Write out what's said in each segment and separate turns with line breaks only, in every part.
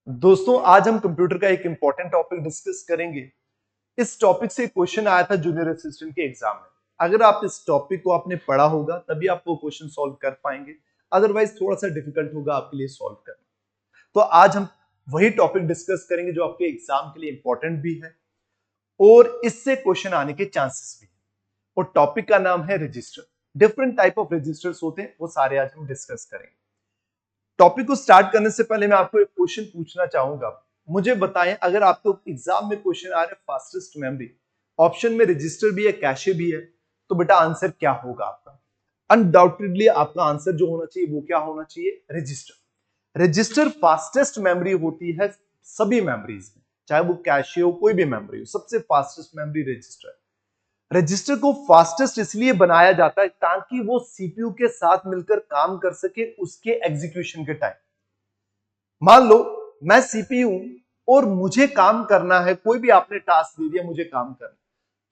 दोस्तों आज हम कंप्यूटर का एक इंपॉर्टेंट टॉपिक डिस्कस करेंगे। इस टॉपिक से क्वेश्चन आया था जूनियर असिस्टेंट के एग्जाम में। अगर आप इस टॉपिक को आपने पढ़ा होगा तभी आप वो क्वेश्चन सॉल्व कर पाएंगे, अदरवाइज थोड़ा सा डिफिकल्ट होगा आपके लिए सॉल्व करना। तो आज हम वही टॉपिक डिस्कस करेंगे जो आपके एग्जाम के लिए इंपॉर्टेंट भी है और इससे क्वेश्चन आने के चांसेस भी है। और टॉपिक का नाम है register. Different type of registers होते हैं, वो सारे आज हम डिस्कस करेंगे। टॉपिक को स्टार्ट करने से पहले मैं आपको एक क्वेश्चन पूछना चाहूंगा। मुझे बताएं, अगर आपको एग्जाम में क्वेश्चन आ रहे फास्टेस्ट मेमोरी, ऑप्शन में रजिस्टर भी है, कैशे भी है, तो बेटा आंसर क्या होगा आपका? अनडाउटेडली आपका आंसर जो होना चाहिए वो क्या होना चाहिए? रजिस्टर। रजिस्टर फास्टेस्ट मेमोरी होती है सभी मेमोरीज में, चाहे वो कैशे हो, कोई भी मेमोरी हो, सबसे फास्टेस्ट मेमोरी रजिस्टर है। रजिस्टर को फास्टेस्ट इसलिए बनाया जाता है ताकि वो सीपीयू के साथ मिलकर काम कर सके उसके एग्जीक्यूशन के टाइम। मान लो मैं सीपीयू और मुझे काम करना है, कोई भी आपने टास्क दे दिया मुझे काम करना,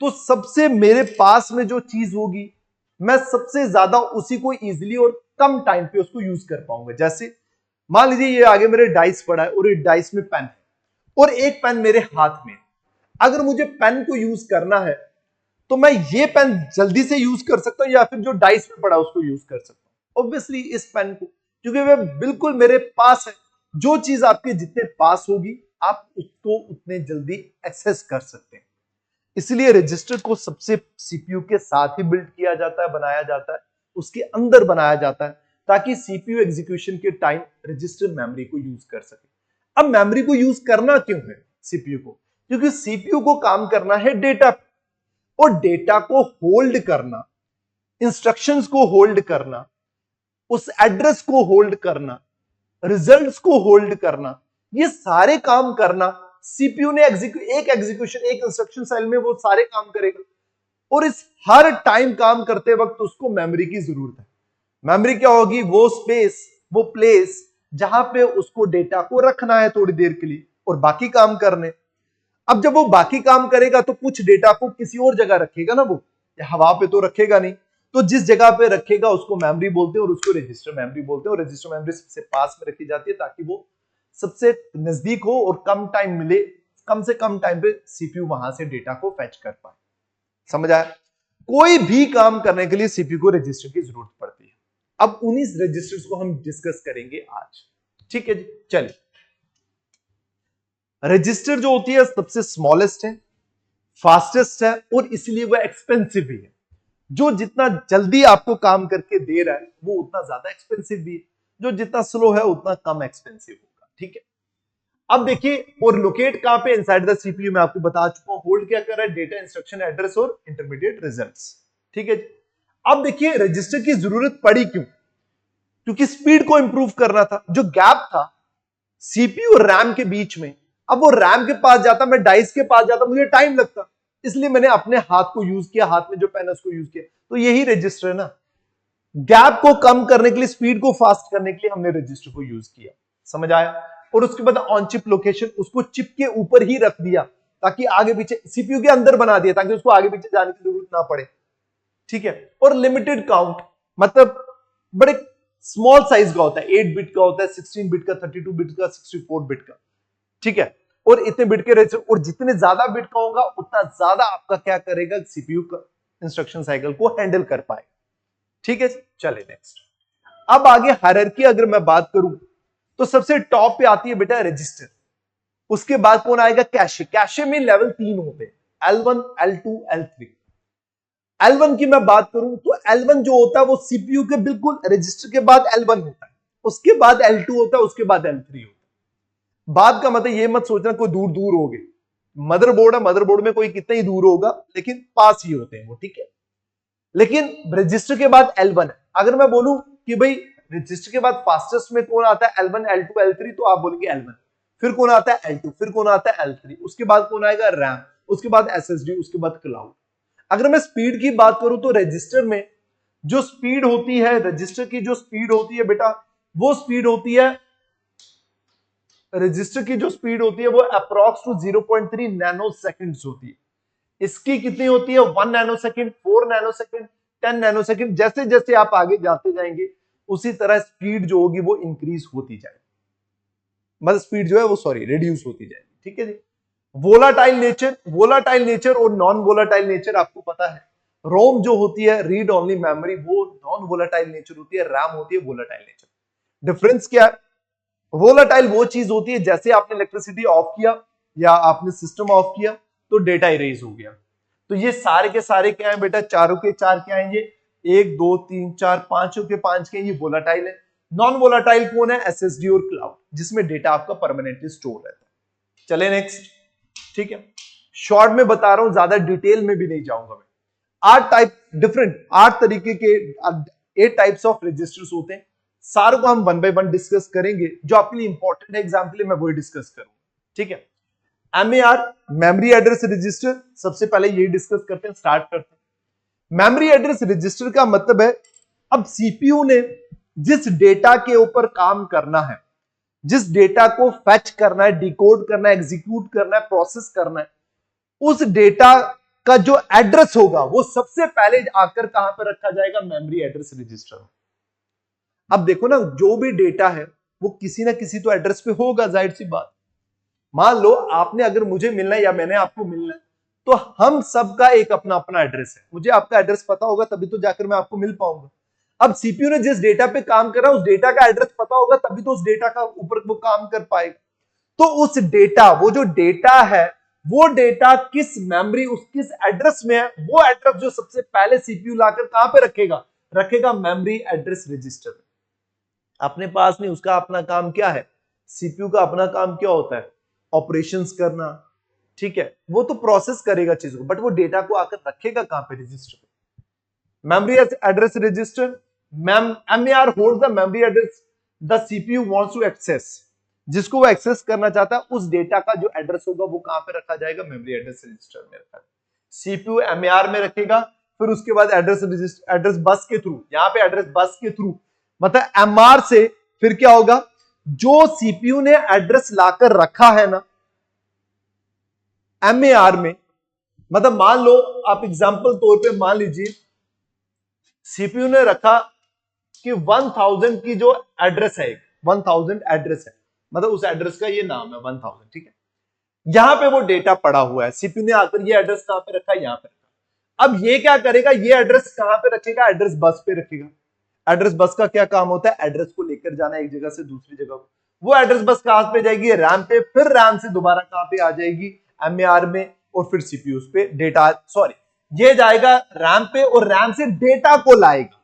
तो सबसे मेरे पास में जो चीज होगी मैं सबसे ज्यादा उसी को इजीली और कम टाइम पे उसको यूज कर पाऊंगा। जैसे मान लीजिए ये आगे मेरे डाइस पड़ा है और ये डाइस में पेन है और एक पेन मेरे हाथ में। अगर मुझे पेन को यूज करना है तो मैं ये पेन जल्दी से यूज कर सकता हूं या फिर जो डाइस में पड़ा उसको यूज कर सकता हूं? ऑब्वियसली इस पेन को, क्योंकि वह बिल्कुल मेरे पास है। जो चीज आपके जितने पास होगी आप उसको उतने जल्दी एक्सेस कर सकते हैं। इसलिए रजिस्टर को सबसे सीपीयू के साथ ही बिल्ड किया जाता है, बनाया जाता है, उसके अंदर बनाया जाता है ताकि सीपीयू एग्जीक्यूशन के टाइम रजिस्टर मेमोरी को यूज कर सके। अब मेमोरी को यूज करना क्यों है सीपीयू को? क्योंकि सीपीयू को काम करना है डेटा, और डेटा को होल्ड करना, इंस्ट्रक्शंस को होल्ड करना, उस एड्रेस को होल्ड करना, रिजल्ट्स को होल्ड करना, ये सारे काम करना सीपीयू ने एक एग्जीक्यूशन, एक इंस्ट्रक्शन सेल में वो सारे काम करेगा। और इस हर टाइम काम करते वक्त उसको मेमोरी की जरूरत है। मेमोरी क्या होगी? वो स्पेस, वो प्लेस जहां पे उसको डेटा को रखना है थोड़ी देर के लिए और बाकी काम करने। अब जब वो बाकी काम करेगा तो कुछ डेटा को किसी और जगह रखेगा ना, वो हवा पे तो रखेगा नहीं। तो जिस जगह पे रखेगा उसको मेमोरी बोलते हैं और उसको रजिस्टर मेमोरी बोलते हैं। और रजिस्टर मेमोरी सबसे पास में रखी जाती है ताकि वो सबसे नजदीक हो और कम टाइम मिले, कम से कम टाइम पे सीपीयू वहां से डेटा को फैच कर पाए। समझ आया? कोई भी काम करने के लिए सीपीयू को रजिस्टर की जरूरत पड़ती है। अब उन्हीं रजिस्टर्स को हम डिस्कस करेंगे आज। ठीक है जी, चलिए। रजिस्टर जो होती है सबसे स्मॉलेस्ट है, फास्टेस्ट है और इसलिए वह एक्सपेंसिव भी है। जो जितना जल्दी आपको काम करके दे रहा है वो उतना ज्यादा एक्सपेंसिव भी है, जो जितना स्लो है उतना कम एक्सपेंसिव होगा। ठीक है, अब देखिए, और लोकेट कहां पे? Inside the CPU. मैं आपको बता चुका हूं होल्ड क्या कर रहा है? डेटा, इंस्ट्रक्शन, एड्रेस और इंटरमीडिएट रिजल्ट्स। ठीक है, अब देखिए रजिस्टर की जरूरत पड़ी क्यों? क्योंकि स्पीड को इंप्रूव करना था। जो गैप था सीपीयू और रैम के बीच में, अब वो रैम के पास जाता, मैं डाइस के पास जाता, मुझे टाइम लगता, इसलिए मैंने अपने हाथ को यूज किया, हाथ में जो पेन है उसको यूज किया। तो यही रजिस्टर है ना, गैप को कम करने के लिए, स्पीड को फास्ट करने के लिए हमने रजिस्टर को यूज किया। समझ आया? और उसके बाद ऑन चिप लोकेशन, उसको चिप के ऊपर ही रख दिया ताकि आगे पीछे, सीपीयू के अंदर बना दिया ताकि उसको आगे पीछे जाने की जरूरत ना पड़े। ठीक है, और लिमिटेड काउंट, मतलब बड़े स्मॉल साइज का होता है, 8 बिट का होता है, 16 बिट का, 32 बिट का, 64 बिट का। ठीक है, और इतने बिट के रजिस्टर, और जितने ज्यादा बिट का होगा उतना ज्यादा आपका क्या करेगा? सीपीयू का इंस्ट्रक्शन साइकिल को हैंडल कर पाएगा। ठीक है, चले नेक्स्ट। अब आगे हायरार्की अगर मैं बात करूं तो सबसे टॉप पे आती है बेटा रजिस्टर। उसके बाद कौन आएगा? कैशे। कैशे में लेवल 3 होते हैं, L1, L2, L3। L1 की मैं बात करूं तो L1 जो होता है वो सीपीयू के बिल्कुल रजिस्टर के बाद L1 होता है, उसके बाद L2 होता है, उसके बाद L3 होता है। बाद का मतलब ये मत सोचना कोई दूर दूर हो गए। मदरबोर्ड है, मदरबोर्ड में कोई कितना ही दूर होगा लेकिन पास ही होते हैं वो। ठीक है, लेकिन रजिस्टर के बाद L1 है। अगर मैं बोलूं कि भाई रजिस्टर के बाद फास्टेस्ट में कौन आता है? L1, L2, L3, तो आप बोलेंगे L1। फिर कौन आता है? L2। फिर कौन आता है? L3। उसके बाद कौन आएगा? रैम। उसके बाद एसएसडी। उसके बाद क्लाउड। अगर मैं स्पीड की बात करूं तो रजिस्टर में जो स्पीड होती है, रजिस्टर की जो स्पीड होती है बेटा, वो स्पीड होती है, रजिस्टर की जो स्पीड होती है वो अप्रॉक्स टू 0.3 नैनो सेकंड्स होती है। इसकी कितनी होती है? 1 nano second, 4 nano second, 10 nano second. जैसे जैसे आप आगे जाते जाएंगे उसी तरह स्पीड जो होगी वो इंक्रीज होती जाएगी। मतलब स्पीड जो है वो सॉरी रिड्यूस होती जाएगी, ठीक है जी। वोलाटाइल नेचर और नॉन वोलाटाइल नेचर आपको पता है। रोम जो होती है रीड ओनली मेमोरी, वो नॉन वोलाटाइल नेचर होती है, रैम होती है वोलाटाइल नेचर। डिफरेंस क्या है? वोलाटाइल वो चीज होती है जैसे आपने इलेक्ट्रिसिटी ऑफ किया या आपने सिस्टम ऑफ किया तो डेटा इरेज हो गया। तो ये सारे के सारे क्या है बेटा, चारों के चार क्या है ये, 1 2 3 4 पांचों के पांच के ये वोलाटाइल है। नॉन वोलाटाइल कौन है? एसएसडी और क्लाउड, जिसमें डेटा आपका परमानेंटली स्टोर रहता है। चले नेक्स्ट, ठीक है। शॉर्ट में बता रहा हूं, ज्यादा डिटेल में भी नहीं जाऊंगा मैं। 8 तरीके के 8 टाइप्स ऑफ रजिस्टर्स होते हैं। सारों को हम वन बाय वन डिस्कस करेंगे, जो आपके लिए इंपॉर्टेंट है एग्जाम के लिए मैं वही डिस्कस करूंगा, ठीक है। एमएआर मेमोरी एड्रेस रजिस्टर, सबसे पहले यही डिस्कस करते हैं, स्टार्ट करते हैं। मेमोरी एड्रेस रजिस्टर का मतलब है, अब सीपीयू ने जिस डेटा के ऊपर काम करना है, जिस डेटा को फेच करना है, डिकोड करना है, एग्जीक्यूट करना है, प्रोसेस करना है, उस डेटा का जो एड्रेस होगा वो सबसे पहले आकर कहां पर रखा जाएगा? Memory address register. अब देखो ना, जो भी डेटा है वो किसी ना किसी तो एड्रेस पे होगा, जाहिर सी बात। मान लो आपने अगर मुझे मिलना है या मैंने आपको मिलना है, तो हम सबका एक अपना अपना एड्रेस है। मुझे आपका एड्रेस पता होगा तभी तो जाकर मैं आपको मिल पाऊंगा। अब सीपीयू ने जिस डेटा पे काम कर रहा है उस डेटा का एड्रेस पता होगा तभी तो उस डेटा का ऊपर वो काम कर पाएगा। तो उस डेटा, वो जो डेटा है, वो डेटा किस मेमोरी, उस किस एड्रेस में है, वो एड्रेस जो सबसे पहले सीपीयू लाकर कहां पे रखेगा? रखेगा मेमोरी एड्रेस रजिस्टर में। अपने पास नहीं, उसका अपना काम क्या है? सीपीयू का अपना काम क्या होता है? ऑपरेशंस करना, ठीक है। वो तो प्रोसेस करेगा चीजों को, बट वो डेटा को आकर रखेगा कहां पे? रजिस्टर पे। Memory address register, MAR holds the memory address the CPU wants to access. जिसको वो एक्सेस करना चाहता है उस डेटा का जो एड्रेस होगा वो कहां पे रखा जाएगा? मेमोरी एड्रेस रजिस्टर में रखा जाएगा। सीपीयू एमएआर में रखेगा, फिर उसके बाद एड्रेस बस के थ्रू, यहां पे एड्रेस बस के थ्रू, मतलब एमआर से फिर क्या होगा? जो सीपीयू ने एड्रेस लाकर रखा है ना एमएआर में, मतलब मान लो आप एग्जांपल तौर पे मान लीजिए सीपीयू ने रखा कि 1000 की जो एड्रेस है, 1000 एड्रेस है, मतलब उस एड्रेस का ये नाम है 1000, ठीक है। यहां पे वो डेटा पड़ा हुआ है, सीपीयू ने आकर ये एड्रेस कहां पे रखा? यहां पे रखा। अब ये क्या करेगा? ये एड्रेस कहां पे रखेगा? एड्रेस बस पे रखेगा। एड्रेस बस का क्या काम होता है? एड्रेस को लेकर जाना एक जगह से दूसरी जगह को। वो एड्रेस बस कहां पे जाएगी? रैम पे, फिर रैम से दोबारा कहां पे आ जाएगी? एमएआर में, और फिर सीपीयू पे डेटा, सॉरी, ये जाएगा रैम पे और रैम से डेटा को लाएगा।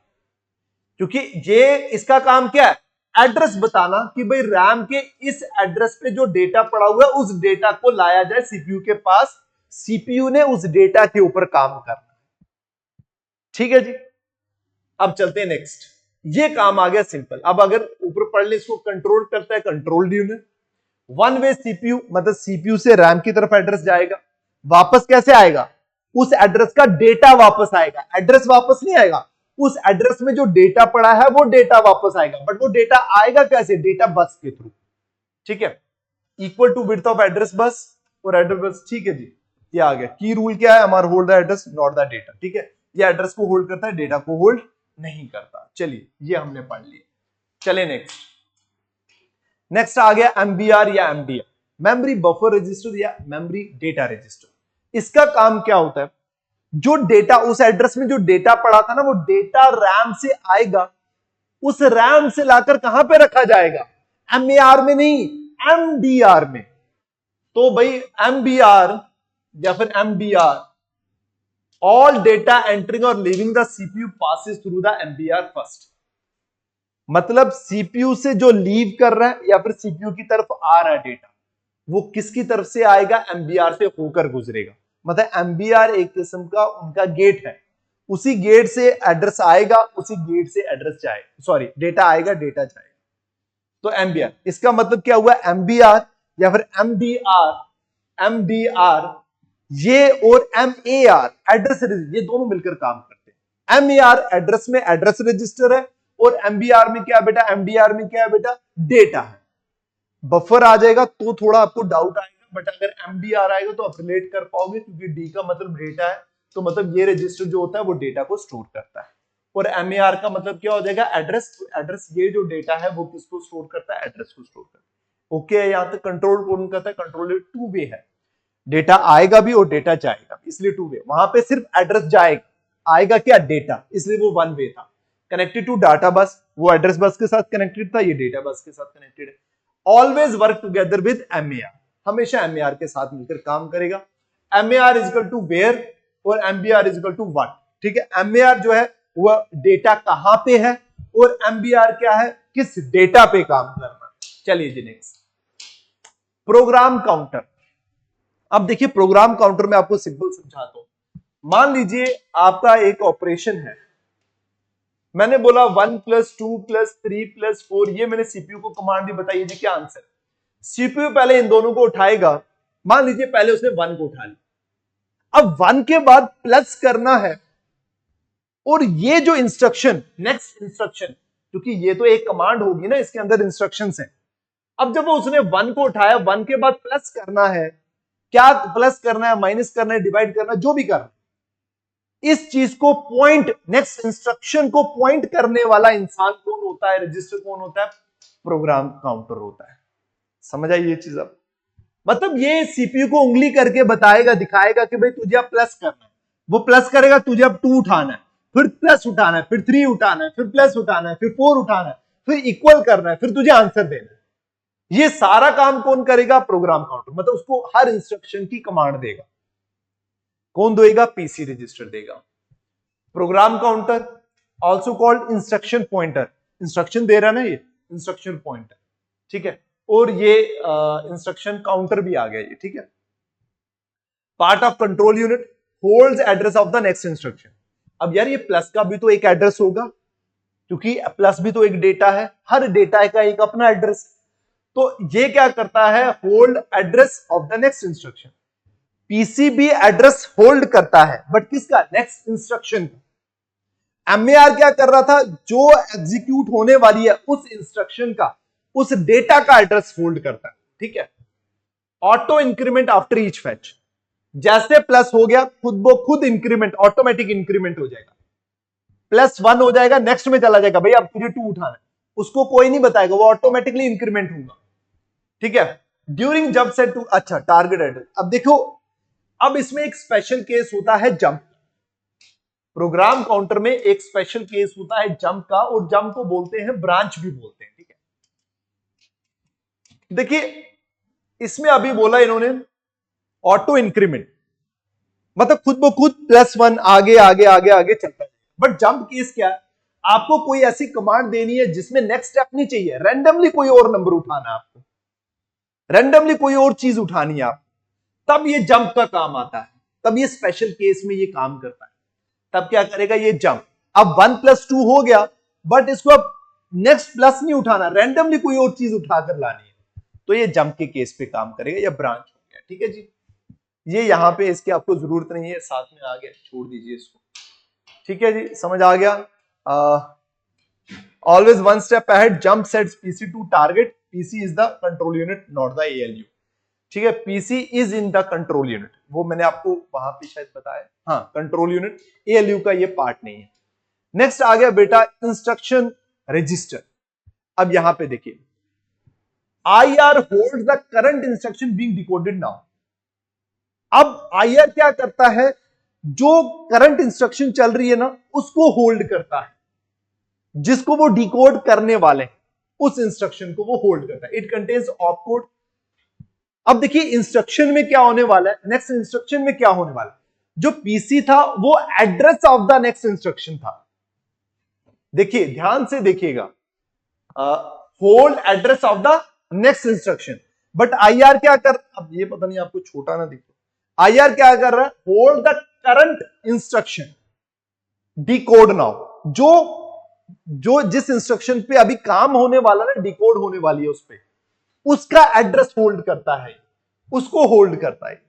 क्योंकि ये इसका काम क्या है? एड्रेस बताना कि भाई रैम के इस एड्रेस पे जो डेटा पड़ा हुआ है उस डेटा को लाया जाए सीपीयू के पास। सीपीयू ने उस डेटा के ऊपर काम करना, ठीक है जी। अब चलते हैं नेक्स्ट। ये काम आ गया सिंपल। अब अगर ऊपर पढ़ ले, इसको कंट्रोल करता है control unit. One way CPU, मतलब सीपीयू से रैम की तरफ एड्रेस जाएगा, वापस कैसे आएगा? उस एड्रेस का डेटा वापस आएगा, एड्रेस वापस नहीं आएगा। उस एड्रेस में जो डेटा पड़ा है वो डेटा वापस आएगा, बट वो डेटा आएगा कैसे? डेटा बस के थ्रू, ठीक है। Equal to width of address bus और एड्रेस बस, ठीक है जी। ये आ गया। की रूल क्या है? हमारा hold the address not the data, ठीक है। ये एड्रेस को होल्ड करता है, डेटा को होल्ड नहीं करता। चलिए ये हमने पढ़ लिया। चले नेक्स्ट आ गया एमबीआर या एमडीआर, मेमोरी बफर रजिस्टर या मेमोरी डेटा रजिस्टर। इसका काम क्या होता है? जो डेटा उस एड्रेस में जो डेटा पड़ा था ना, वो डेटा रैम से आएगा, उस रैम से लाकर कहां पे रखा जाएगा? एमएआर में नहीं, एमडीआर में। तो भाई एमबीआर या फिर एमडीआर, ऑल डेटा एंटरिंग और leaving the CPU passes through the MBR first. मतलब सीपीयू से जो लीव कर रहा है या फिर सीपीयू की तरफ आ रहा है डेटा, वो किसकी तरफ से आएगा? एमबीआर से होकर गुजरेगा। मतलब एमबीआर एक किस्म का उनका गेट है, उसी गेट से एड्रेस आएगा, उसी गेट से एड्रेस जाएगा, सॉरी डेटा आएगा, डेटा जाएगा। तो एमबीआर, इसका मतलब क्या हुआ? एमबीआर या फिर एमडीआर, एमडीआर ये और एमएआर एड्रेस रजिस्टर, ये दोनों मिलकर काम करते हैं। एमएआर एड्रेस में एड्रेस रजिस्टर है, और एमबीआर में क्या है बेटा? एमडीआर में क्या है बेटा? डेटा है। बफर आ जाएगा तो थोड़ा आपको डाउट आएगा, बट अगर एमडीआर आएगा तो आप रिलेट कर पाओगे, क्योंकि डी का मतलब डेटा है, तो मतलब ये रजिस्टर जो होता है वो डेटा को स्टोर करता है। और एमएआर का मतलब क्या हो जाएगा? एड्रेस। एड्रेस, ये जो डेटा है वो किसको स्टोर करता है? एड्रेस को स्टोर करता ओके है, यहां तक कंट्रोल कौन करता है? कंट्रोल टू वे है, डेटा आएगा भी और डेटा जाएगा भी, इसलिए टू वे। वहां पे सिर्फ एड्रेस जाएगा, आएगा क्या? डेटा, इसलिए वो वन वे था। कनेक्टेड टू डाटा बस, वो एड्रेस बस के साथ कनेक्टेड था, ये डेटा बस के साथ कनेक्टेड है। Always work together with MAR, हमेशा एमएआर के साथ मिलकर काम करेगा। MAR is equal to where और MBR is equal to what. ठीक है, एमएआर जो है वह डेटा कहां पे है और एमबीआर क्या है? किस डेटा पे काम करना। चलिए जी नेक्स्ट, प्रोग्राम काउंटर। अब देखिए प्रोग्राम काउंटर में आपको सिंपल समझाता हूं। मान लीजिए आपका एक ऑपरेशन है, मैंने बोला 1 + 2 + 3 + 4, ये मैंने सीपीयू को कमांड दी, बताइए जी क्या आंसर। सीपीयू पहले इन दोनों को उठाएगा, मान लीजिए पहले उसने 1 को उठा लिया, अब 1 के बाद प्लस करना है, और ये जो इंस्ट्रक्शन, नेक्स्ट इंस्ट्रक्शन, क्योंकि ये तो एक कमांड होगी ना, इसके अंदर इंस्ट्रक्शंस हैं। अब जब उसने 1 को उठाया, 1 के बाद प्लस करना है, क्या प्लस करना है, माइनस करना है, डिवाइड करना है, जो भी करना है, इस चीज को पॉइंट, नेक्स्ट इंस्ट्रक्शन को पॉइंट करने वाला इंसान कौन होता है? रजिस्टर कौन होता है? प्रोग्राम काउंटर होता है। समझ आई ये चीज? अब मतलब ये सीपीयू को उंगली करके बताएगा, दिखाएगा कि भाई तुझे अब प्लस करना है, वो प्लस करेगा, तुझे अब 2 उठाना है, फिर प्लस उठाना है, फिर 3 उठाना है, फिर प्लस उठाना है, फिर 4 उठाना है, फिर इक्वल करना है, फिर तुझे आंसर देना है। ये सारा काम कौन करेगा? Program counter. मतलब उसको हर इंस्ट्रक्शन की कमांड देगा, कौन देगा? पीसी रजिस्टर देगा। Program counter also called instruction pointer, instruction दे रहा है ना, ये इंस्ट्रक्शन पॉइंटर। ठीक है, और ये इंस्ट्रक्शन काउंटर भी आ गया ये। ठीक है, part of control unit holds address of the next instruction. अब यार ये प्लस का भी तो एक एड्रेस होगा, क्योंकि प्लस भी तो एक डेटा है, हर डेटा का एक अपना एड्रेस। तो ये क्या करता है? Hold address of the next instruction. PCB address hold करता है, बट किसका? नेक्स्ट इंस्ट्रक्शन का। एमएआर क्या कर रहा था? जो एग्जीक्यूट होने वाली है उस इंस्ट्रक्शन का, उस डेटा का एड्रेस होल्ड करता है। ठीक है, auto increment after each fetch, जैसे प्लस हो गया खुद ब खुद इंक्रीमेंट, ऑटोमेटिक इंक्रीमेंट हो जाएगा, +1 हो जाएगा, नेक्स्ट में चला जाएगा, भाई अब तुझे 2 उठाना है, उसको कोई नहीं बताएगा, वो ऑटोमेटिकली इंक्रीमेंट होगा। ठीक है, ड्यूरिंग जंप सेट टू, अच्छा टारगेट एड्रेस। अब देखो, अब इसमें एक स्पेशल केस होता है जंप, प्रोग्राम काउंटर में एक स्पेशल केस होता है जंप का, और जंप को बोलते हैं ब्रांच भी बोलते हैं। ठीक है, देखिए इसमें अभी बोला इन्होंने ऑटो इंक्रीमेंट, मतलब खुद ब खुद +1 आगे आगे आगे आगे चलता है। बट जंप केस क्या है? आपको कोई ऐसी कमांड देनी है जिसमें नेक्स्ट स्टेप नहीं चाहिए, रैंडमली कोई और नंबर उठाना है आपको, रैंडमली कोई और चीज उठानी है आपको, तब ये जंप का काम आता है, तब ये स्पेशल केस में ये काम करता है। तब क्या करेगा ये जंप? अब 1 + 2 हो गया, बट इसको अब नेक्स्ट प्लस नहीं उठाना, रैंडमली कोई और चीज उठाकर लानी है, तो ये जंप के केस पे काम करेगा, या ब्रांच हो गया। ठीक है जी, ये यहां पे इसकी आपको जरूरत नहीं है, साथ में आ गया, छोड़ दीजिए इसको। ठीक है जी, समझ आ गया। Always 1 step ahead, jump sets PC to target, PC is the control unit not the ALU. ठीक है, PC is in the control unit, वो मैंने आपको वहां पे शायद बताया, हाँ कंट्रोल यूनिट, एएलयू का ये पार्ट नहीं है। नेक्स्ट आ गया बेटा इंस्ट्रक्शन रजिस्टर। अब यहां पे देखिए, IR holds the current instruction being decoded now. अब आईआर क्या करता है? जो करंट इंस्ट्रक्शन चल रही है ना, उसको होल्ड करता है, जिसको वो डिकोड करने वाले हैं उस इंस्ट्रक्शन को वो होल्ड करता है। It contains opcode. अब देखिए इंस्ट्रक्शन में क्या होने वाला है, नेक्स्ट इंस्ट्रक्शन में क्या होने वाला है, जो पीसी था वो address of the next instruction था। देखिए ध्यान से देखिएगा, hold address of the next instruction, but IR क्या कर, अब ये पता नहीं आपको छोटा ना दिखे, आईआर क्या कर रहा है? Hold the current instruction, decode now. जो जिस इंस्ट्रक्शन पे अभी काम होने वाला ना, डिकोड होने वाली है उस पे, उसका एड्रेस होल्ड करता है, उसको होल्ड करता है।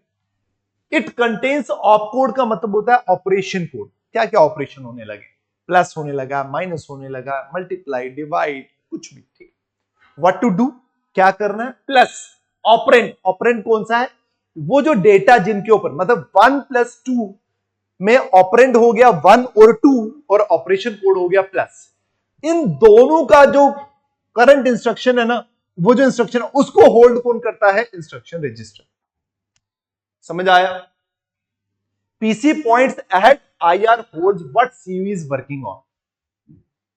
इट कंटेन्स ऑपकोड का मतलब होता है ऑपरेशन कोड, क्या क्या ऑपरेशन होने लगे, प्लस होने लगा, माइनस होने लगा, मल्टीप्लाई, डिवाइड, कुछ भी। ठीक, व्हाट टू डू, क्या करना है? प्लस ऑपरेंड, ऑपरेंड कौन सा है? वो जो डेटा जिनके ऊपर, मतलब 1 + 2 में ऑपरेंड हो गया 1 और 2, और ऑपरेशन कोड हो गया प्लस। इन दोनों का जो करंट इंस्ट्रक्शन है ना, वो जो इंस्ट्रक्शन है उसको होल्ड कौन करता है? Instruction register. समझ आया? PC points ahead, IR holds what CU is working on.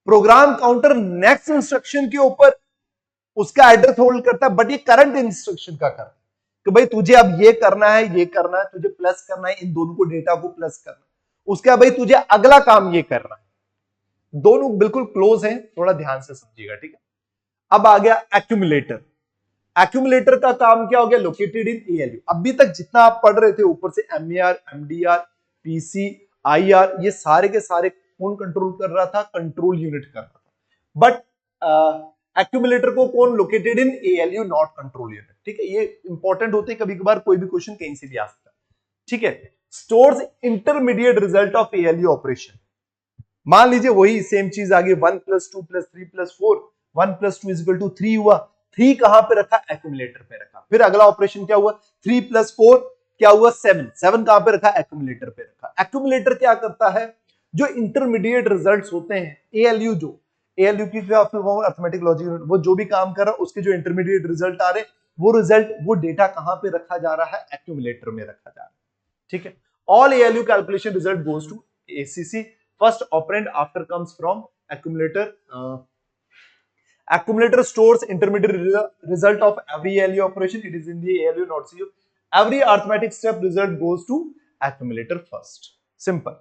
Program counter next instruction के ऊपर उसका एड्रेस होल्ड करता है, बट ये करंट इंस्ट्रक्शन का करता है कि भाई तुझे अब ये करना है, ये करना है, तुझे प्लस करना है, इन दोनों को डेटा को प्लस करना है, उसके बाद भाई तुझे अगला काम ये करना है। दोनों बिल्कुल क्लोज हैं, थोड़ा ध्यान से समझिएगा, ठीक है। अब आ गया एक्यूमुलेटर। एक्यूमुलेटर का काम क्या हो गया? Located in ALU. अभी तक जितना आप पढ़ रहे थे ऊपर से एमएआर, एमडीआर, पीसी, आईआर, ये सारे के सारे कौन कंट्रोल कर रहा था? कंट्रोल यूनिट कर रहा था। बट एक्यूमुलेटर को कौन? Located in ALU, not control unit, ठीक है। ये इंपॉर्टेंट होते हैं, कभी कभार कोई भी क्वेश्चन कहीं से भी आ सकता है, ठीक है। Stores intermediate result of ALU operation. मान लीजिए वही सेम चीज आ गई, 1 + 2 + 3 + 4, 1 + 2 = 3 हुआ। 3 कहां पे रखा? एक्यूमुलेटर पे रखा। फिर अगला ऑपरेशन क्या हुआ? 3 + 4 क्या हुआ? 7। 7 कहां पे रखा? एक्यूमुलेटर पे रखा। एक्यूमुलेटर क्या करता है? जो इंटरमीडिएट रिजल्ट्स होते हैं, एएलयू जो एएलयू की अर्थमेटिक लॉजिक, वो जो भी काम कर रहा है उसके जो इंटरमीडिएट रिजल्ट आ रहे, वो रिजल्ट, वो डेटा कहां पे रखा जा रहा है? एक्यूमुलेटर में रखा जा रहा है, ठीक है। All ALU calculation result goes to ACC. First operand after comes from accumulator. Accumulator stores intermediate result of every ALU operation. It is in the ALU, not CU. Every arithmetic step result goes to accumulator first. Simple.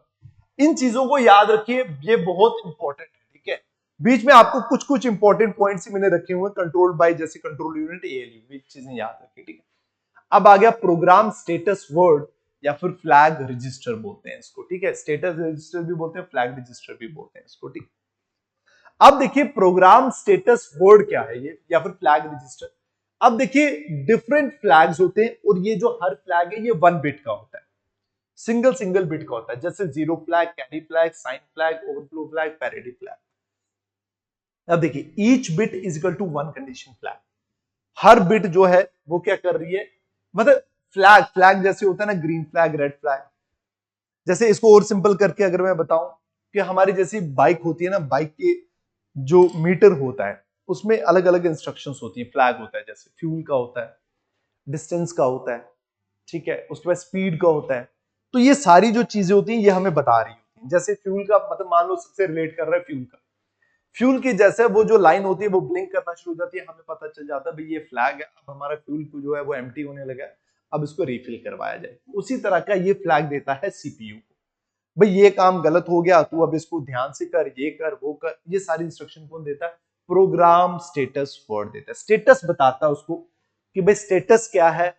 इन चीजों को याद रखिए, ये बहुत important है, ठीक है। बीच में आपको कुछ कुछ इंपॉर्टेंट पॉइंट्स मैंने रखे हुए, कंट्रोल बाय जैसे कंट्रोल यूनिट, एएलयू, ये चीजें याद रखिए, ठीक है। अब आ गया प्रोग्राम स्टेटस वर्ड या फिर फ्लैग रजिस्टर बोलते हैं इसको, ठीक है। स्टेटस रजिस्टर भी बोलते हैं, फ्लैग रजिस्टर भी बोलते हैं इसको, ठीक है। अब देखिए प्रोग्राम स्टेटस वर्ड क्या है ये, या फिर फ्लैग रजिस्टर। अब देखिए डिफरेंट फ्लैग्स होते हैं, और ये जो हर फ्लैग है ये 1 बिट का होता है, सिंगल बिट का होता है, जैसे 0 flag, carry flag, sign flag, overflow flag, parity flag. अब देखिए each bit is equal to 1 condition flag. हर बिट जो है वो क्या कर रही है, मतलब फ्लैग जैसे होता है ना, ग्रीन फ्लैग, रेड फ्लैग। जैसे इसको और सिंपल करके अगर मैं बताऊं कि हमारी जैसी बाइक होती है ना, बाइक के जो मीटर होता है उसमें अलग अलग इंस्ट्रक्शंस होती है, फ्लैग होता है, जैसे फ्यूल का होता है, डिस्टेंस का होता है, ठीक है, उसके बाद स्पीड का होता है। तो ये सारी जो चीजें होती हैं ये हमें बता रही होती हैं। जैसे फ्यूल का मतलब मान लो सबसे रिलेट कर रहा है फ्यूल का, फ्यूल की जैसे वो जो लाइन होती है वो ब्लिंक करना शुरू हो जाती है, हमें पता चल जाता है भाई ये फ्लैग है, अब हमारा फ्यूल जो है वो एम्प्टी होने लगा है, अब इसको रिफिल करवाया जाए। उसी तरह का ये फ्लैग देता है सीपीयू को, भाई ये काम गलत हो गया, तू अब इसको ध्यान से कर, ये कर, वो कर। ये सारी इंस्ट्रक्शन कौन देता है? प्रोग्राम स्टेटस वर्ड देता है। स्टेटस बताता है उसको कि भाई स्टेटस क्या है,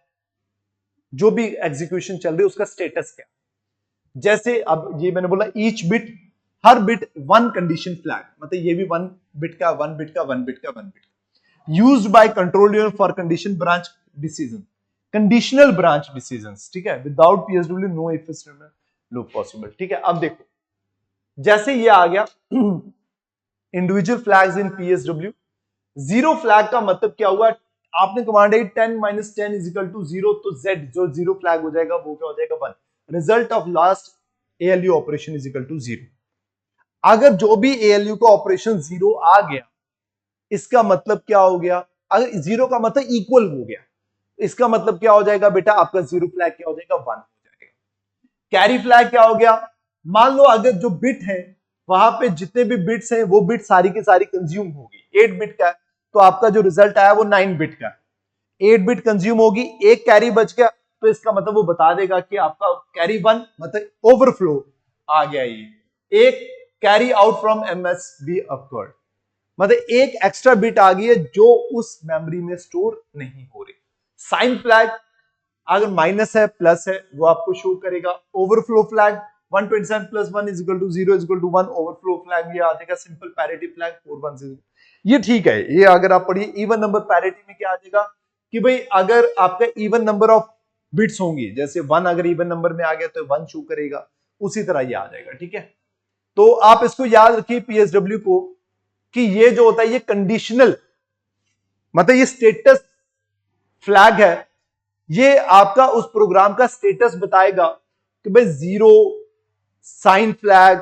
जो भी एग्जीक्यूशन चल रही है उसका स्टेटस क्या है। जैसे अब ये मैंने बोला ईच बिट, हर बिट 1 कंडीशन फ्लैग, मतलब ये भी 1 बिट का, 1 बिट का, 1 बिट का, 1 बिट का। Used by control unit for condition branch decision, conditional branch decisions, ठीक है। Without PSW know if loop possible, ठीक है। अब देखो जैसे ये आ गया इंडिविजुअल फ्लैग्स इन पीएसडब्ल्यू। 0 फ्लैग का मतलब क्या हुआ? आपने कमांड है 10 - 10 = 0, तो z जो 0 फ्लैग हो जाएगा वो क्या हो जाएगा? 1। Result of last ALU operation = 0। अगर जो भी एएलयू का ऑपरेशन 0 आ गया, इसका मतलब क्या हो गया? अगर 0 का मतलब इक्वल हो गया, इसका मतलब क्या हो जाएगा बेटा? आपका 0 फ्लैग क्या हो जाएगा? 1 हो जाएगा। कैरी फ्लैग क्या हो गया? मान लो अगर जो बिट है वहां पे जितने भी बिट्स हैं वो बिट सारी की सारी कंज्यूम होगी। 8 बिट का है तो आपका जो रिजल्ट आया वो 9 बिट का है। 8 बिट कंज्यूम होगी, एक कैरी बच गया, तो इसका मतलब वो बता देगा कि आपका कैरी 1 मतलब ओवरफ्लो आ गया। ये एक carry out from MSB upward, मतलब एक एक्स्ट्रा बिट आ गई है जो उस मेमोरी में स्टोर नहीं हो रही। साइन फ्लैग अगर माइनस है प्लस है वो आपको शो करेगा। Overflow flag 127 + 1 = 0 = 1। ओवरफ्लो फ्लैग ये आ जाएगा। सिंपल पैरिटी फ्लैग 4 1 0, ये ठीक है। ये अगर आप पढ़िए इवन नंबर पैरिटी में क्या आ जाएगा कि भाई अगर आपका इवन नंबर ऑफ बिट्स होंगी, जैसे 1 अगर इवन नंबर में आ गया तो 1 शो करेगा, उसी तरह ये आ जाएगा, ठीक है। तो आप इसको याद रखिए पीएसडब्ल्यू को कि ये जो होता है ये कंडीशनल, मतलब ये स्टेटस फ्लैग है, ये आपका उस प्रोग्राम का स्टेटस बताएगा कि भाई 0, sign flag,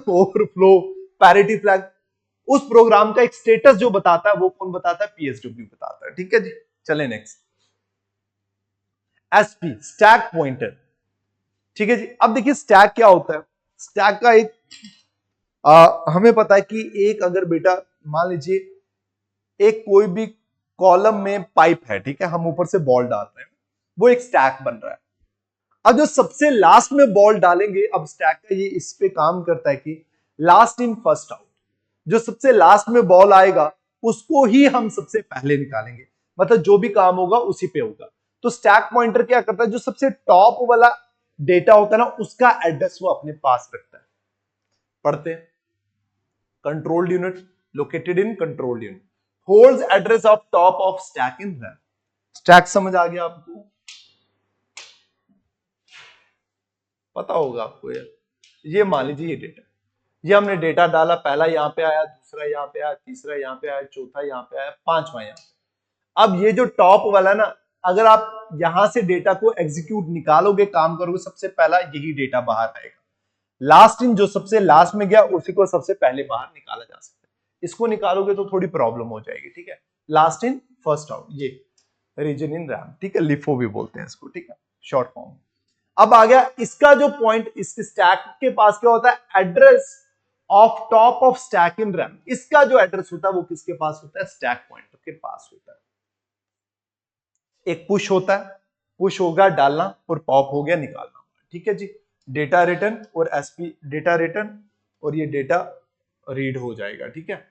overflow, parity flag, उस प्रोग्राम का एक स्टेटस जो बताता है वो कौन बताता है, पीएसडब्ल्यू बताता है। ठीक है जी, चले नेक्स्ट, एसपी स्टैक पॉइंटर। ठीक है जी, अब देखिए स्टैक क्या होता है। स्टैक का एक हमें पता है कि एक अगर बेटा मान लीजिए एक कोई भी कॉलम में पाइप है, ठीक है, हम ऊपर से बॉल डाल रहे हैं, वो एक स्टैक बन रहा है। अब जो सबसे लास्ट में बॉल डालेंगे, अब स्टैक का ये इस पे काम करता है कि लास्ट इन फर्स्ट आउट, जो सबसे लास्ट में बॉल आएगा उसको ही हम सबसे पहले निकालेंगे, मतलब जो भी काम होगा उसी पे होगा। तो स्टैक पॉइंटर क्या करता है, जो सबसे टॉप वाला डेटा होता है ना उसका एड्रेस वो अपने पास रखता है। पढ़ते हैं, controlled unit located in controlled unit holds address of top of stack in RAM. Stack समझ आ गया आपको, पता होगा आपको यार। ये मान लीजिए ये डेटा, ये हमने डेटा डाला, पहला यहां पे आया, दूसरा यहां पे आया, तीसरा यहां पे आया, चौथा यहां पे आया, पांचवा यहां पे। अब ये जो टॉप वाला ना, अगर आप यहां से डेटा को एग्जीक्यूट निकालोगे, काम करोगे, सबसे पहला यही डेटा बाहर आएगा। लास्ट इन, जो सबसे लास्ट में गया उसी को सबसे पहले बाहर निकाला जा सकता है। इसको निकालोगे तो थोड़ी प्रॉब्लम हो जाएगी। ठीक है, लास्ट इन फर्स्ट आउट, ये रीजन इन रैम, ठीक है, लिफो भी बोलते हैं इसको, ठीक है, शॉर्ट फॉर्म। अब आ गया इसका जो पॉइंट, इस स्टैक के पास क्या होता है, address of top of stack in RAM. इसका जो एड्रेस होता है वो किसके पास होता है, स्टैक पॉइंटर के पास होता है। एक पुश होता है, पुश होगा डालना, और पॉप हो गया निकालना। ठीक है जी, डेटा रिटर्न और एसपी डेटा रिटर्न, और ये डेटा रीड हो जाएगा। ठीक है,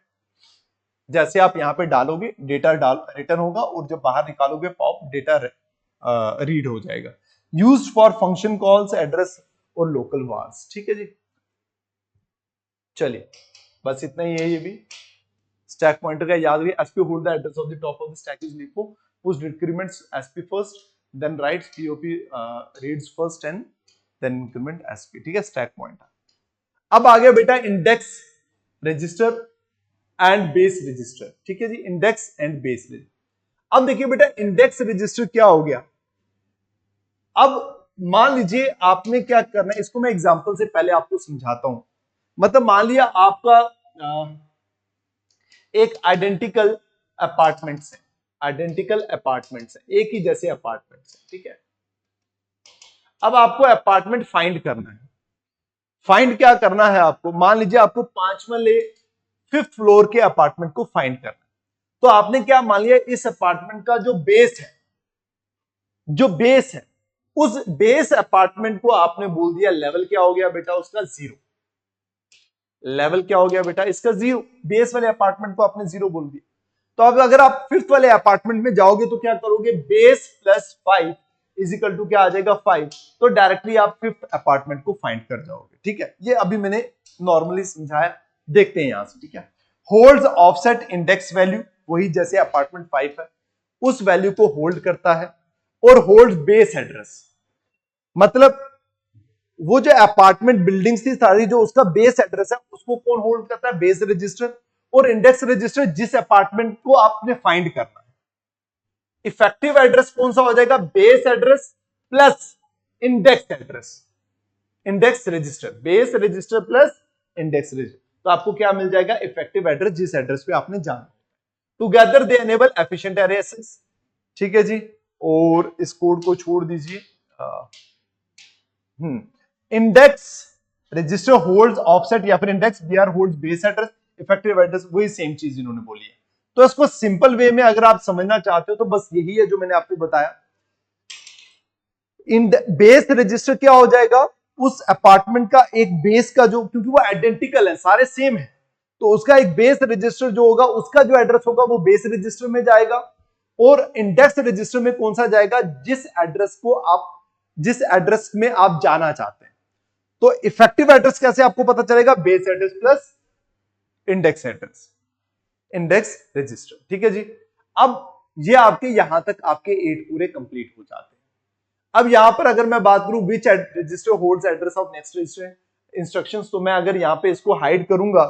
जैसे आप यहां पे डालोगे डेटा रिटर्न होगा, और जब बाहर निकालोगे पॉप, डेटा रीड हो जाएगा। Used for function calls, address और लोकल वार्स। ठीक है जी, चलिए बस इतना ही है। ये भी स्टैक पॉइंटर का याद रखिए, SP hold the address of the top of the stack is LIFO, push decrements SP first, then writes POP reads first and then increment SP. ठीक है, स्टैक पॉइंटर। अब आ गया बेटा index register and base register. ठीक है जी, index and base register. अब देखिए बेटा इंडेक्स रजिस्टर क्या हो गया। अब मान लीजिए आपने क्या करना है, इसको मैं एग्जांपल से पहले आपको समझाता हूं। मतलब मान लिया आपका एक आइडेंटिकल अपार्टमेंट्स है, आइडेंटिकल अपार्टमेंट्स है, एक ही जैसे अपार्टमेंट्स है। ठीक है, अब आपको अपार्टमेंट फाइंड करना है। फाइंड क्या करना है आपको, मान लीजिए आपको 5वें 5th फ्लोर के अपार्टमेंट को फाइंड करना है। तो आपने क्या मान लिया, इस अपार्टमेंट का जो बेस है, जो बेस है, उस बेस अपार्टमेंट को आपने बोल दिया लेवल क्या हो गया बेटा उसका 0। लेवल क्या हो गया बेटा इसका 0। बेस वाले अपार्टमेंट को आपने 0 बोल दिया। तो अब अगर आप 5th वाले अपार्टमेंट में जाओगे तो क्या करोगे, base plus 5 is equal to क्या आ जाएगा 5। तो डायरेक्टली आप 5th अपार्टमेंट को फाइंड कर जाओगे। ठीक है, ये अभी मैंने नॉर्मली समझाया, देखते हैं यहां से। ठीक है, होल्ड्स ऑफसेट इंडेक्स वैल्यू, वही जैसे अपार्टमेंट 5 है उस वैल्यू को होल्ड करता है, और होल्ड बेस एड्रेस, मतलब वो जो अपार्टमेंट बिल्डिंग्स थी सारी, जो उसका बेस एड्रेस है उसको कौन होल्ड करता है, बेस रजिस्टर। और इंडेक्स रजिस्टर जिस अपार्टमेंट को आपने फाइंड करना है। इफेक्टिव एड्रेस कौन सा हो जाएगा, base address plus index address, index register, base register plus index register. तो आपको क्या मिल जाएगा, इफेक्टिव एड्रेस जिस एड्रेस पे आपने जाना। Together they enable efficient array access. ठीक है जी, और इस कोड को छोड़ दीजिए। इंडेक्स रजिस्टर होल्ड्स ऑफसेट या फिर index BR holds base address, effective address वही सेम चीज इन्होंने बोली है। तो इसको सिंपल वे में अगर आप समझना चाहते हो तो बस यही है जो मैंने आपको बताया। इन बेस रजिस्टर क्या हो जाएगा, उस अपार्टमेंट का एक बेस का जो, क्योंकि वो आइडेंटिकल है, सारे सेम है, तो उसका एक बेस रजिस्टर जो होगा उसका जो एड्रेस होगा वो बेस रजिस्टर में जाएगा। और इंडेक्स रजिस्टर में कौन सा जाएगा, जिस एड्रेस में आप जाना चाहते हैं। तो इफेक्टिव एड्रेस कैसे आपको पता चलेगा, base address plus index address, index register. ठीक है जी, अब ये आपके यहां तक आपके 8 पूरे कंप्लीट हो जाते हैं। अब यहां पर अगर मैं बात करूं which register holds address of next register instructions, तो मैं अगर यहां पे इसको हाइड करूंगा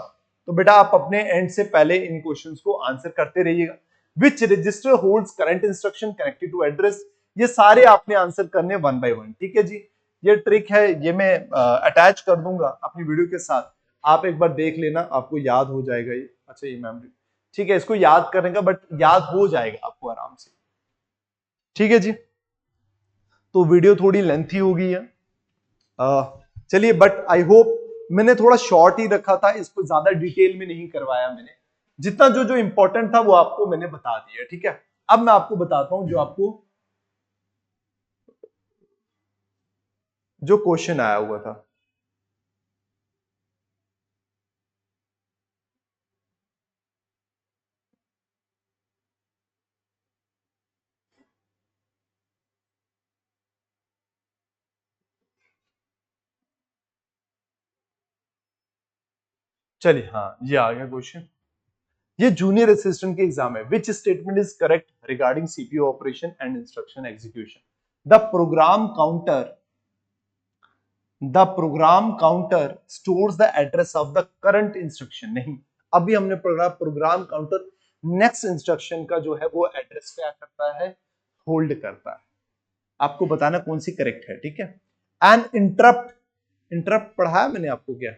तो बेटा आप अपने एंड से पहले इन क्वेश्चंस को आंसर करते रहिएगा। Which register holds current instruction connected to address, ये सारे आपने आंसर करने 1 by 1। ठीक है जी, ये ट्रिक है, ये मैं अटैच कर दूंगा अपनी वीडियो के साथ, आप एक बार देख लेना, आपको याद हो जाएगा ये। अच्छा ये मेमोरी, ठीक है, इसको याद करने का, बट याद हो जाएगा आपको आराम से। ठीक है जी, तो वीडियो थोड़ी लेंथी हो गई है, चलिए, बट आई होप मैंने थोड़ा शॉर्ट ही रखा था, इसको ज्यादा डिटेल में नहीं करवाया मैंने, जितना जो जो इंपॉर्टेंट था वो आपको मैंने बता दिया। ठीक है, अब मैं आपको बताता हूं जो आपको जो क्वेश्चन आया हुआ था। चलिए, हाँ ये आ गया क्वेश्चन। ये जूनियर असिस्टेंट के एग्जाम है। Which statement is correct regarding CPU operation and instruction execution? The program counter stores the address of the current instruction. नहीं, अभी हमने प्रोग्राम काउंटर नेक्स्ट इंस्ट्रक्शन का जो है वो एड्रेस क्या करता है, होल्ड करता है। आपको बताना कौन सी करेक्ट है। ठीक है, एन इंटरप्ट पढ़ाया मैंने आपको क्या?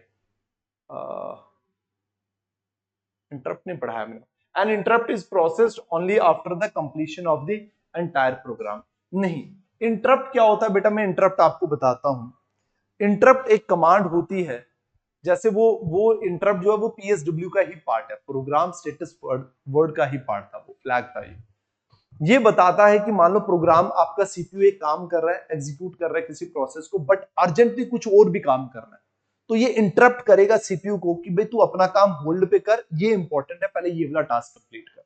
इंटरप्ट नहीं पढ़ाया मैंने। An interrupt is processed only after the completion of the entire program. नहीं, इंटरप्ट क्या होता है बेटा, मैं इंटरप्ट आपको बताता हूं। इंटरप्ट एक कमांड होती है, जैसे वो इंटरप्ट जो है वो पीएसडब्ल्यू का ही पार्ट है, प्रोग्राम स्टेटस वर्ड का ही पार्ट था, वो फ्लैग था। ये बताता है कि मान लो प्रोग्राम आपका सीपीयू एक काम कर रहा है, एग्जीक्यूट कर रहा है किसी प्रोसेस को, बट अर्जेंटली कुछ और भी काम करना है, तो ये इंटरप्ट करेगा सीपीयू को कि भाई तू अपना काम होल्ड पे कर, ये इंपॉर्टेंट है, पहले ये वाला टास्क कंप्लीट कर।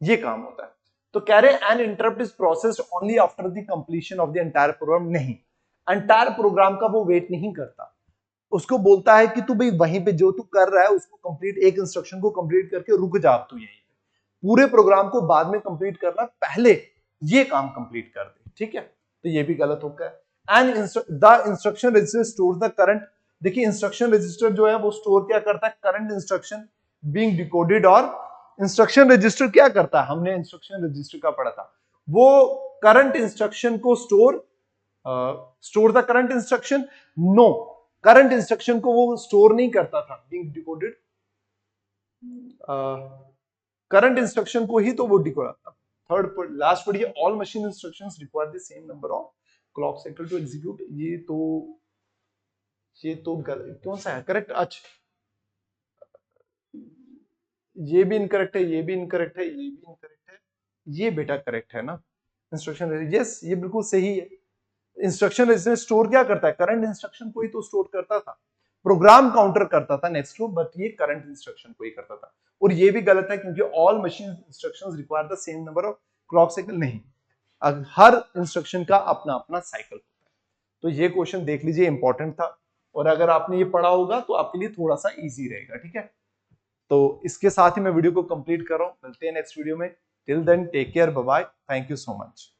ये काम होता है। तो कह रहे an interrupt is processed only after the completion of the entire program. नहीं, एंटायर प्रोग्राम का वो वेट नहीं करता, उसको बोलता है कि तू भाई वहीं पे जो तू कर रहा है उसको कंप्लीट, एक इंस्ट्रक्शन को कंप्लीट करके रुक जा तू यहीं पे, पूरे प्रोग्राम को बाद में कंप्लीट करना, पहले ये काम कंप्लीट कर दे। ठीक है, तो ये भी गलत होता है। And the instruction register store the current. देखिए, इंस्ट्रक्शन रजिस्टर जो है वो स्टोर क्या करता है, करंट इंस्ट्रक्शन बीइंग डिकोडेड। और इंस्ट्रक्शन रजिस्टर क्या करता है, हमने इंस्ट्रक्शन रजिस्टर का पढ़ा था, वो करंट इंस्ट्रक्शन को store the current instruction. No, current instruction को वो स्टोर नहीं करता था, बीइंग डिकोडेड, करंट इंस्ट्रक्शन को ही तो वो डिकोड। थर्ड पर लास्ट पढ़िए, all machine instructions require the same number of clock cycle to execute. ये तो कौन सा है करेक्ट? अच्छा, ये भी इनकरेक्ट है, ये भी इनकरेक्ट है, ये भी इनकरेक्ट है, ये बेटा करेक्ट है ना। इंस्ट्रक्शन, यस ये बिल्कुल सही है। इंस्ट्रक्शन रजिस्टर स्टोर क्या करता है, करंट इंस्ट्रक्शन को ही तो स्टोर करता था, प्रोग्राम काउंटर करता था नेक्स्ट टू, बट ये करंट इंस्ट्रक्शन को ही करता था। और ये भी गलत है, क्योंकि all machine instructions require the same number of clock cycle. नहीं, हर इंस्ट्रक्शन का अपना अपना साइकिल होता है। तो ये क्वेश्चन देख लीजिए, इंपॉर्टेंट था, और अगर आपने ये पढ़ा होगा तो आपके लिए थोड़ा सा इजी रहेगा। ठीक है, तो इसके साथ ही मैं वीडियो को कंप्लीट कर रहा हूं, मिलते हैं नेक्स्ट वीडियो में। Till then take care, bye bye, thank you so much.